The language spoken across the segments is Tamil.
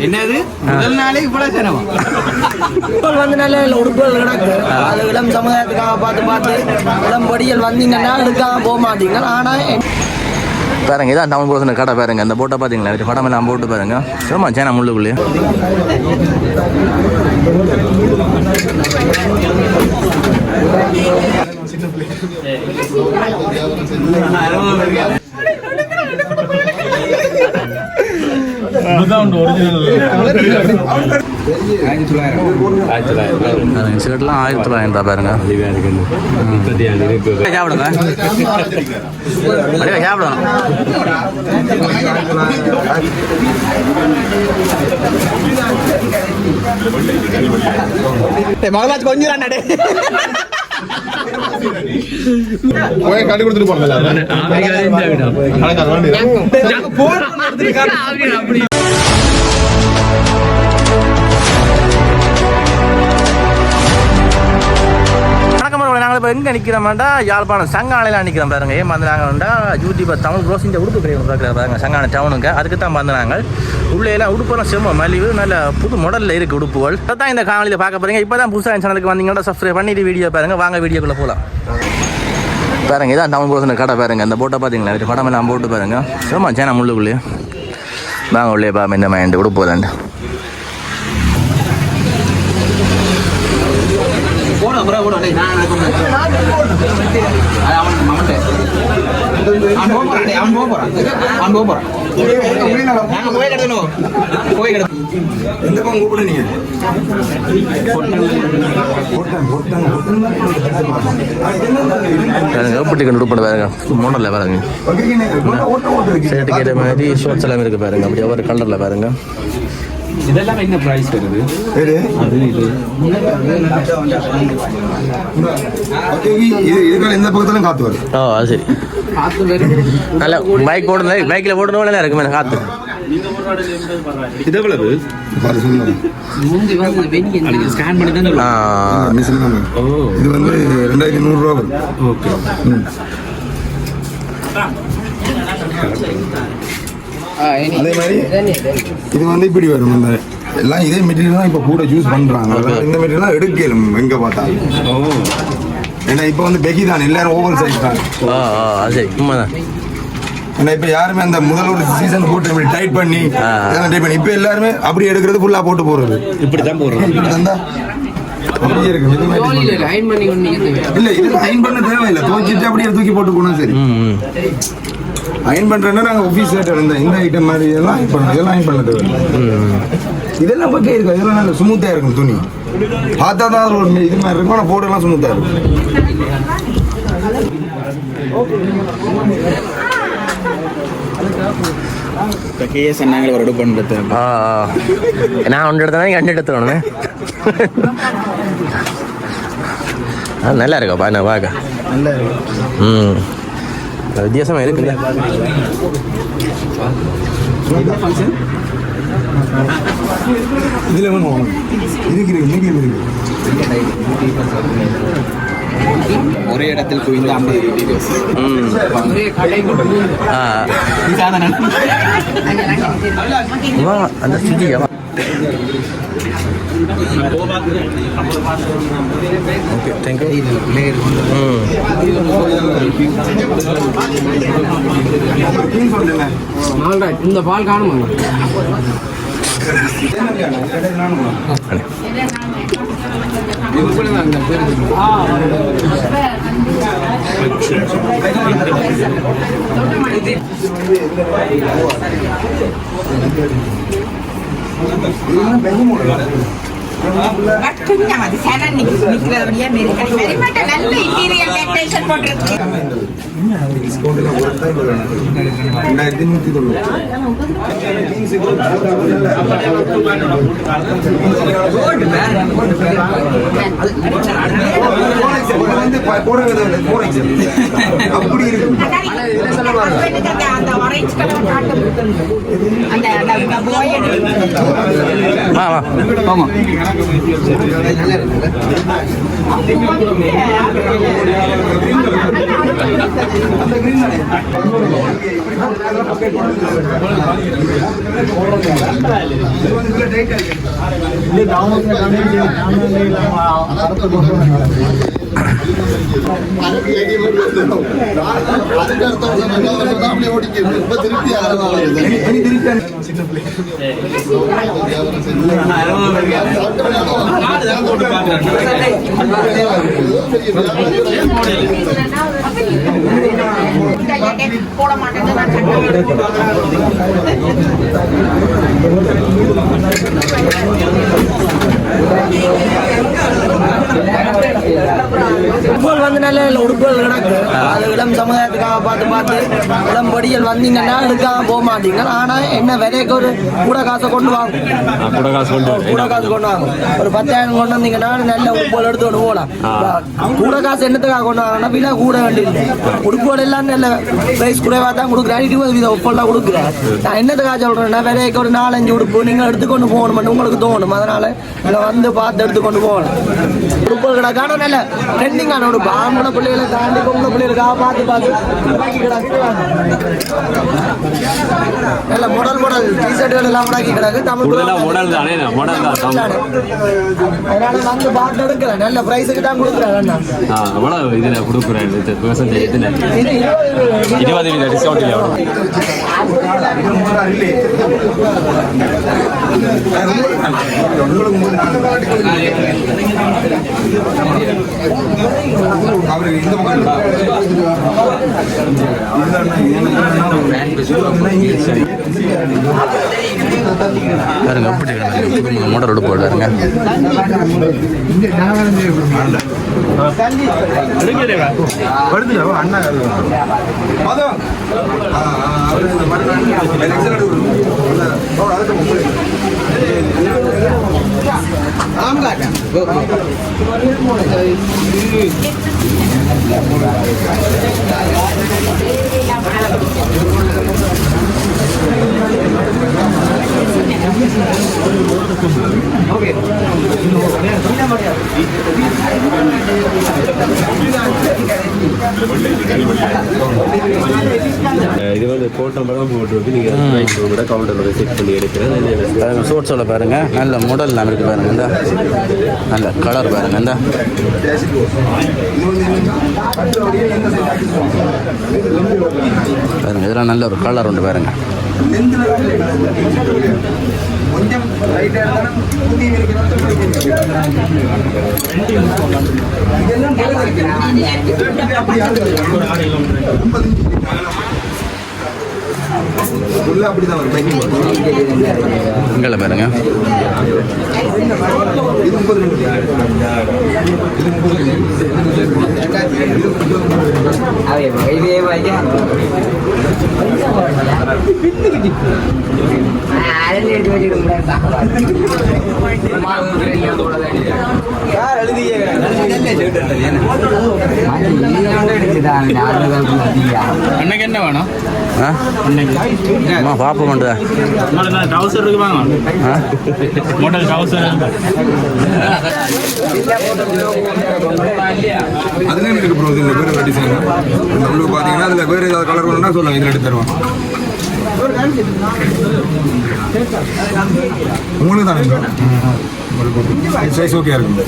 என்னது முதல் நாளே இவ்வளவு செலவா? வந்து நல்ல உடுப்புகள் கிடக்கு. அது இளம் சமுதாயத்துக்காக பார்த்து இளம் பொடிகள் வந்தீங்கன்னா எடுக்காம போக மாட்டீங்க. ஆனா பாருங்க இதான் டவுன் க்ளோஸ் கடை பாருங்க. அந்த போட்டை பார்த்தீங்களா? படம் எல்லாம் போட்டு பாருங்க. சும்மா சேனா முள்ளுக்குள்ளேயே சிகரெட்லாம் 1900 பாருங்க. சாப்பிடுங்க சாப்பிடுங்க. மகராஜ் கொஞ்சம் கட்டி கொடுத்துட்டு போனேன். நாங்கள் இப்போ எங்கே நிற்கிறோம்டா யாழ்ப்பாணம் சங்காலையில் நிற்கிறோம் பாருங்க. ஏன் வந்துனாங்கண்டா யூடியூபர் தமிழ் க்ரோஸ் இந்த உடுப்பு கிடையாது பார்க்குறாங்க பாருங்க. சங்கான டவுனுங்க அதுக்கு தான் வந்தாங்க. உள்ளேலாம் உடுப்பெல்லாம் செம்ம மலிவு, நல்ல புது மாடலில் இருக்குது உடுப்புகள். தான் இந்த காணொலியில் பார்க்க போகிறீங்க. இப்போ தான் புதுசாக சேனலுக்கு வந்தீங்கன்னா சப்ஸ்கிரைப் பண்ணிட்டு வீடியோ பாருங்கள். வாங்க வீடியோக்குள்ளே போகலாம். பாருங்க இதான் டவுன் க்ரோஸ் கடை பாருங்க. அந்த போட்டை பார்த்தீங்களா? படம் எல்லாம் போட்டு பாருங்க. சும்மா சேனா முள்ளுக்குள்ளேயே வாங்க உள்ளே பாருங்க. இந்த மைண்டு உடுப்பு தாண்டு மோடல்ல பாருங்க. சேட்டுக்கு மாதிரி ஷோர்ட்ஸ் எல்லாம் இருக்கு பாருங்க. அப்படி ஒவ்வொரு கலர்ல பாருங்க. இதெல்லாம் என்ன பிரைஸ் வருது? இந்த பக்கத்துல காத்து வரும். ஓ அது சரி. நல்ல பைக் ஓடுறது, பைக்கில் ஓடணும் நல்லா இருக்குமே காத்து. இது எவ்வளவு? ஸ்கேன் பண்ணி தான். இது வந்து 2100 ரூபா வரும். ஓகே. அதே மாதிரி இது வந்து இப்படி வரும். இந்த எல்லாம் இதே மெட்டீரியல் தான் இப்போ கூட யூஸ் பண்றாங்க. இந்த மெட்டீரியல் எடுக்கலும் எங்க பார்த்தாலும். ஏன்னா இப்போ வந்து பெகி தான், எல்லாரும் ஓவர் சைஸ் தான். ஏன்னா இப்போ யாருமே அந்த முதல் ஒரு சீசன் போட்டு இப்படி டைட் பண்ணி இப்போ எல்லாருமே அப்படி எடுக்கிறது ஃபுல்லா போட்டு போறது. இப்படி தான் போடுறோம். இப்படி தந்தா அப்படியே இருக்கு. இல்ல இது அயன் பண்ண தேவையில்லை. துவைச்சிட்டு அப்படியே தூக்கி போட்டு போனா சரி. அயன் பண்றேன்னா நாங்கள் ஆஃபீஸ் இந்த ஐட்டம் மாதிரி இதெல்லாம் அயன் பண்ணுறோம். இதெல்லாம் அயன் பண்ண தேவையில்லை. இதெல்லாம் பக்கம் இருக்கும். இதெல்லாம் நல்ல ஸ்மூத்தாக இருக்கும். துணி பார்த்தா தான் ஒரு இது மாதிரி இருக்கும். ஆனால் போடலாம் ஸ்மூத்தாக இருக்கும். சொன்னாங்களே ஒரு பண்ணுறது. நான் ஒன்று எடுத்தேன், 2 எடுத்துடணும். நல்லா இருக்கா பா? நான் பார்க்க நல்லா இருக்கும். வித்தியாசமாக இருக்குல்ல. இதில் வேணும் இருக்கு. ஒரே இடத்தில் குவிந்த 50 வீடியோஸ். அந்த ஸ்திதியா? Okay thank you. இந்த பால் காணுமா? வந்து நல்ல உடுப்புகள் கிடக்கு. அது இளம் சமுதாயத்துக்காக பார்த்து இளம் படிகள் வந்தீங்கன்னா எடுக்காம போக மாட்டீங்க. ஆனா என்ன விலைக்கு ஒரு கூட காசை கொண்டு வாங்க, கூட காசு கொண்டு வாங்க. ஒரு 10,000 கொண்டு வந்தீங்கன்னா நல்ல உடுப்புகள் எடுத்து கொண்டு போகலாம். கூட காசு என்னத்துக்காக கொண்டு வாங்கன்னா விலை கூட வேண்டியது. உடுப்புகள் எல்லாம் நல்ல பிரைஸ் குறைவா தான் கொடுக்குறேன். 20% உப்பெல்லாம் கொடுக்குறேன். நான் என்னத்துக்காக சொல்றேன்னா விலைக்கு ஒரு 4-5 உடுப்பு நீங்க எடுத்துக்கொண்டு போகணும் உங்களுக்கு தோணும். அதனால வந்து பார்த்து எடுத்துக்கொண்டு போகலாம். உடுப்புகள் கிடக்கான நல்ல ட்ரெண்டிங்கான உடுப்பு. ஆம்பளை பிள்ளைகளை தாண்டி பொம்பளை பிள்ளைகளுக்காக பார்த்து நல்ல மாடல் டிஷர்ட்டுகள் எல்லாம் உண்டாக்கி கிடக்கு. தமிழ் அதனால வந்து பார்த்து எடுக்கிறேன். நல்ல பிரைஸுக்கு தான் கொடுக்குறேன். பாருங்க அப்படி மோட்டர் உடுப்பு போடுறாருங்க. இது வந்து போட்டோ படம் போட்டு நீங்கள் கவுண்டரில் செக் பண்ணி எடுக்கிறேன். சோட்ஸோட பாருங்க நல்ல மாடல்லாம் இருக்கு பாருங்க. இந்த நல்ல கலர் பாருங்க. இந்த பாருங்க இதெல்லாம் நல்ல ஒரு கலர் உண்டு பாருங்க. கொஞ்சம் அப்படிதான் இங்கே பாருங்க. அன்னைக்கு என்ன வேணும்? பாப்பா பண்ணுறா ட்ரௌசர் இருக்கு வாங்க. மாடல் ட்ரௌசர் அதுலேயும் இருக்கு ப்ரோ. இதில் வேறு டிசைன் நம்மளுக்கு பார்த்தீங்கன்னா அதில் வேறு ஏதாவது கலர் வேணும்னா சொல்லுவாங்க, இதில் எடுத்து தருவோம். உங்களுக்கு தானே சைஸ் ஓகே இருக்கும்.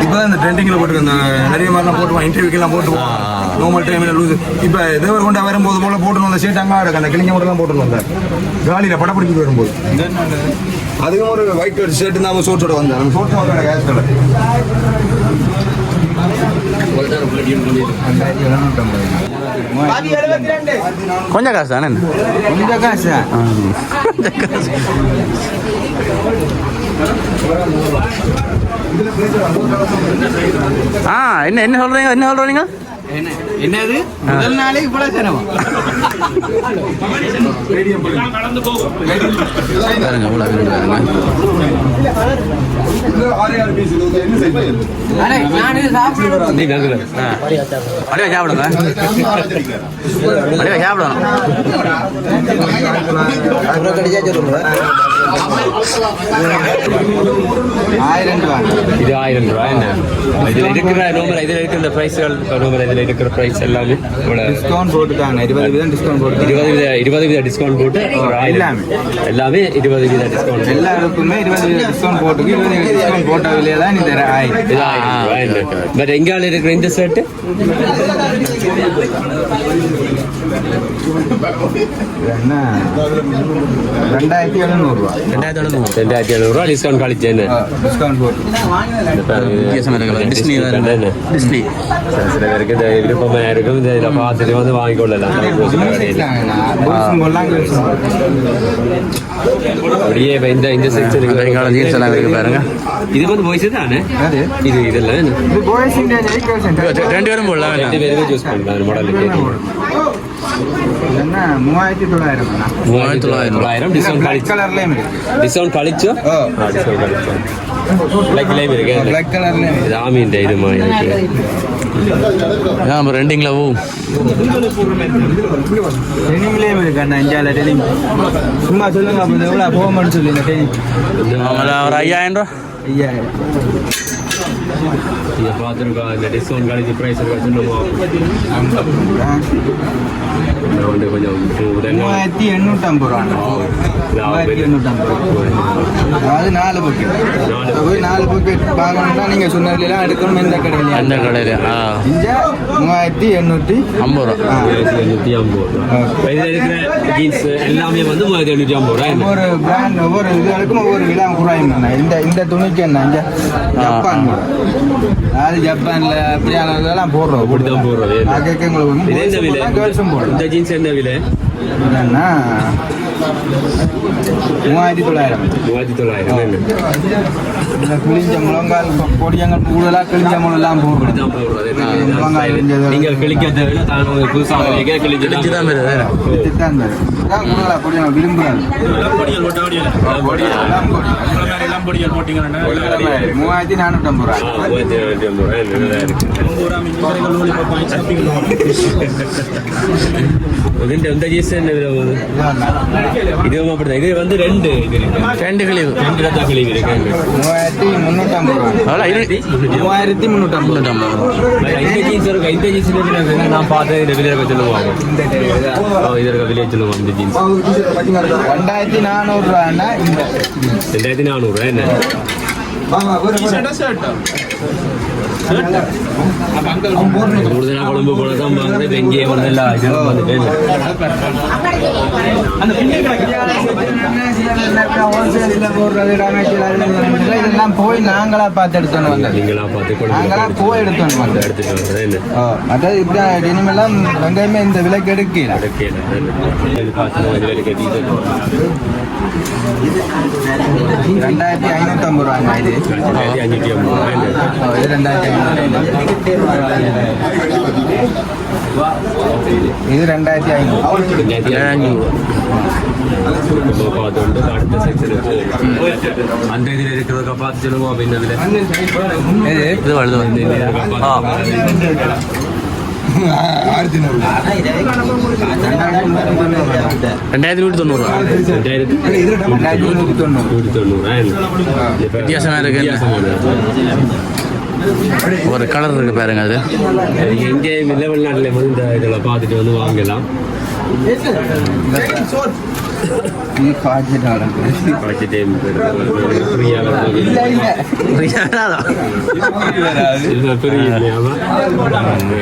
இப்போ தான் இந்த ட்ரெண்டிங்கில் போட்டுருக்க இந்த நிறைய மாதிரிலாம் போட்டுவோம். இன்டர்வியூக்கெல்லாம் போட்டுவோம். நார்மல் டைமில் லூஸ். இப்போ தேவர் கொண்டா வரும்போது போல் போட்டுருவோம். அந்த ஷர்ட் அங்கே இருக்கு. அந்த கிழிஞ்ச மட்டும் போட்டுருவோம். அந்த காலியில் படப்பிடிச்சிட்டு வரும்போது அதுவும் ஒரு ஒயிட் கலர் ஷர்ட் தான் சோட்ஸோட வந்தேன். நம்ம சோட்ஸ் வாங்க கேஸ் கலர் கொஞ்சம் காசு தானே? கொஞ்சம் காசு என்ன என்ன சொல்றீங்க? என்னது முதல் நாளே இவ்வளவு செலவா? பாருங்க நீ வாங்குற அப்படியே சாப்பிடுங்க அப்படியே சாப்பிடணும் இது 1000 ரூபாய் என்ன இதில் இருக்கிற நோம்பர் இதில் இருக்கிற ப்ரைஸ்கள் நோம்பர் இதில் இருக்கிற ப்ரைஸ் எல்லாமே டிஸ்கவுண்ட் போட்டுட்டாங்க 20% டிஸ்கவுண்ட் போட்டு 20% டிஸ்கவுண்ட் போட்டு எல்லாமே 20% டிஸ்கவுண்ட் எல்லாருக்குமே 20% டிஸ்கவுண்ட் போட்டு 20% டிஸ்கவுண்ட் போட்ட விலையில தான் இந்த 1000 பட் எங்கால இருக்கிற இந்த ஷர்ட் என்ன 2700 ரூபா 2700 ரூபா டிஸ்கவுண்ட் கழிச்சேன்னு டிஸ்கவுண்ட் போட்டு டிஸ்னி டிஸ்னி சில பேருக்கு இந்த விருப்பமா இருக்கும் இதை பார்த்துட்டு வந்து வாங்கிக்கொள்ளலாம் அப்படியே இந்த செக்ஷனுக்கு ஜீன்ஸ் எல்லாம் இருக்கு பாருங்க இது வந்து பாய்ஸ் தானே இது இதெல்லாம் ரெண்டு பேரும் போடலாம் ரெண்டு பேருமே சூஸ் பண்ணலாம் மாடலுக்கு என்ன 3900 டிஸ்கவுண்ட் கழிச்சோ டிஸ்கவுண்ட் கழிச்சோ பிளாக்லேயும் இருக்கு பிளாக் கலர்ல இது ஆமின்ற இது மாதிரி இருக்கு நம்ம ரெண்டிங்கில் போகும் டெனிம்லேயும் இருக்கு அண்ணா இந்தியாவில் டெனிம் சும்மா சொல்லுங்க அப்போ எவ்வளோ போகணும்னு சொல்லி இந்த டெனிம் ஒரு 5000 ரூபா 5000 இதை பார்த்துருக்கா இந்த டிஸ்கவுண்ட் கழிச்சு ப்ரைஸ் சொல்லுவோம் வந்து கொஞ்சம் 3850 ரூபா 3850 ரூபா அதாவது 4 பக்கெட் போய் 4 பக்கெட் வாங்கணும்னா நீங்கள் சொன்னதுலாம் எடுக்கணும் இந்த கடையில் அந்த கடையில் இங்கே 3850 ரூபா 3850 இதில் இருக்கிற ஜீன்ஸ் எல்லாமே வந்து 3850 ரூபாய் ஒவ்வொரு பிராண்ட் ஒவ்வொரு இதுகளுக்கும் ஒவ்வொரு விலை குறையும் இந்த துணிக்கு என்ன இங்கே ஜப்பான் அதாவது ஜப்பான்ல அப்படியான இதெல்லாம் போடுறோம் அப்படிதான் போடுறது இது என்ன விலை கேர்ள்ஸும் போடுறோம் இந்த ஜீன்ஸ் என்ன விலை என்னன்னா 3900 இந்த கிழிஞ்ச முழங்கால் பொடியங்கள் கூடுதலாக கிழிஞ்ச முழெல்லாம் போடுறோம் நீங்கள் கிழிக்க தேவையில்லை தான் புதுசாக கிழிச்சு தான் கூடுதலாக பொடியங்கள் விரும்புகிறாங்க 3450 ரூபா இந்த ஜீன்ஸ் என்ன விலை போகுது இதுவும் அப்படிதான் இது வந்து ரெண்டு கிழிவு இருக்கு 3350 இந்த ஜீன்ஸ் இருக்கு இந்த ஜீன்ஸ் நான் பார்த்தேன் இந்த விலை சொல்லுவாங்க இதற்கு விலை சொல்லுவாங்க இந்த ஜீன்ஸ் 2400 ரூபான்னா இந்த 2400 ரூபாய் என்ன கூடுதலா குழம்பு போலதான் வாங்குறது வெங்கிய வந்து எல்லாம் இதெல்லாம் வந்துட்டு இதெல்லாம் போய் நாங்களா பார்த்து எடுத்தோன்னு வந்தோம் நீங்களா பார்த்து நாங்களா போய் எடுத்தோன்னு வந்தோம் எடுத்துட்டு வர்றது மற்றது இப்படி இனிமேலாம் வெங்காயமே இந்த விலைக்கு எடுக்கல 2550 ரூபாங்க இது 2500 இது 2500 பார்த்து அடுத்த செக்ஷனுக்கு அந்த இதில் இருக்கிறத பார்த்து சொல்லுவோம் அப்படின்னு இது வருது வந்து 2190 வித்தியாசமாக இருக்கு ஒரு கலர் இருக்கு பாருங்க அது எங்கேயும் இல்லை வெளிநாட்டில் வந்து இந்த இதில் பார்த்துட்டு வந்து வாங்கலாம்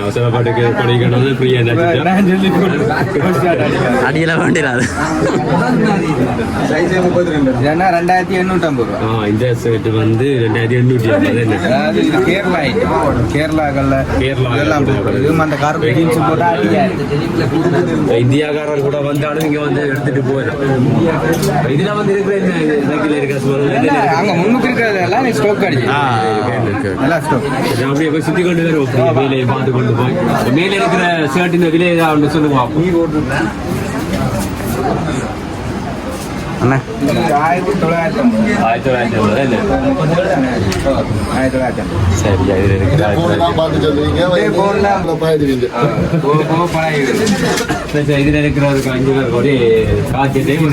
அவசரப்பாட்டுக்கு படிக்கணும் அடியில வேண்டிடாது 2850 ரூபா இந்த செட் வந்து 2850 கேரளாக்கள்ல அந்த கார்பரேட் ஜீன்ஸ் போட்டா இந்தியாக்காரர் கூட வந்தாலும் இங்க வந்து எடுத்துட்டு போயிடும் இதுல வந்து இருக்கிற அங்க முன்னுக்கு இருக்கிறது எல்லாம் ஸ்டாக் அடிச்சு எல்லாம் ஸ்டாக் அப்படியே போய் சுத்தி கொண்டு வரும் வேலையை பார்த்து கொண்டு போய் மேல இருக்கிற ஷர்ட்டின் விலையை சொல்லுவோம் அண்ணா 1950. 1950 என்ன 1950. சரியா இது இருக்கு இதுல இருக்கிறதுக்கு 5 பேர் ஒரே காட்சி டைம்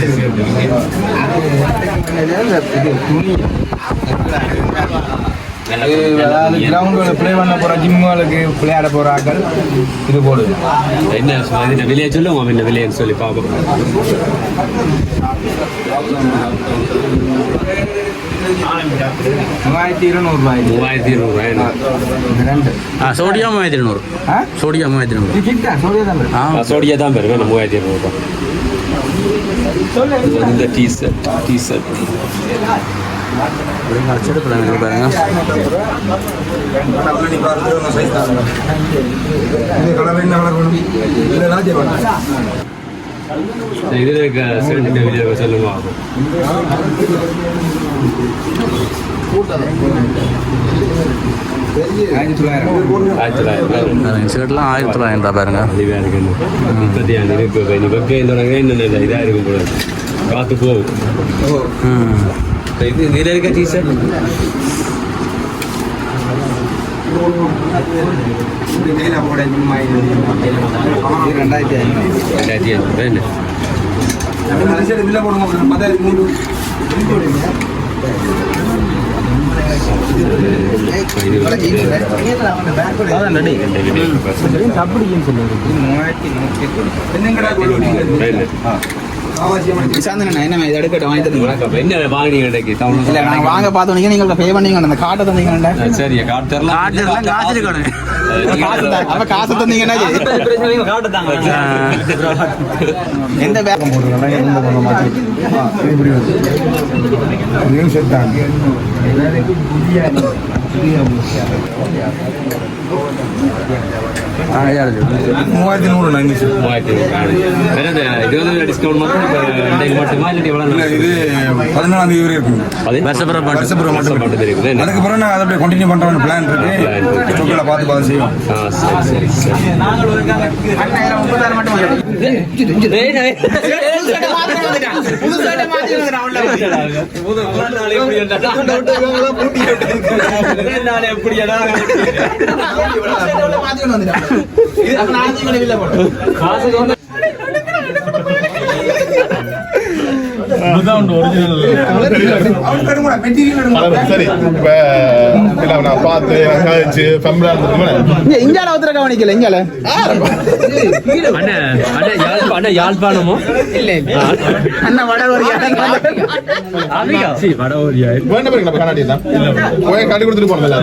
அதாவது கிரவுண்டுல பிளே பண்ண போற ஜிம்முகளுக்கு விளையாட போற ஆட்கள் இது போடுது. என்ன இதுல விலையை சொல்லுவோம் என்ன விலைன்னு சொல்லி பார்ப்போம். 3200 ரூபாய். 3200 சோடியா 3200. சோடியா 3200. சோடியா தான் பேர் வேணும் 3200 ரூபாய். இது வந்து டீ-ஷர்ட் பாருங்க. இதுல இருக்க சென்ட் விலையை சொல்லுமா ஷர்ட்லாம் 1900 பாருங்க. இதாக இருக்கும் போல காத்து போகும். இது இதில் இருக்க டீஷர்ட் என்ன வாங்கினீங்க? வாங்க பார்த்தோன்னே நீங்க பே பண்ணீங்க அந்த காட்டை தந்தீங்க. சரி காட்டு தரலாம். காசு தந்தீங்கன்னா எந்த பேக் டிஸ்கவுண்ட் மட்டுமா இல்லை இது 14 தேதி இருக்கு. அதுக்கப்புறம் நான் அதை கண்டினியூ பண்ற பிளான் இருக்கு. பார்த்து செய்வோம். யாழ்ப்பாணமோ காட்டி கொடுத்துட்டு போனதில்ல.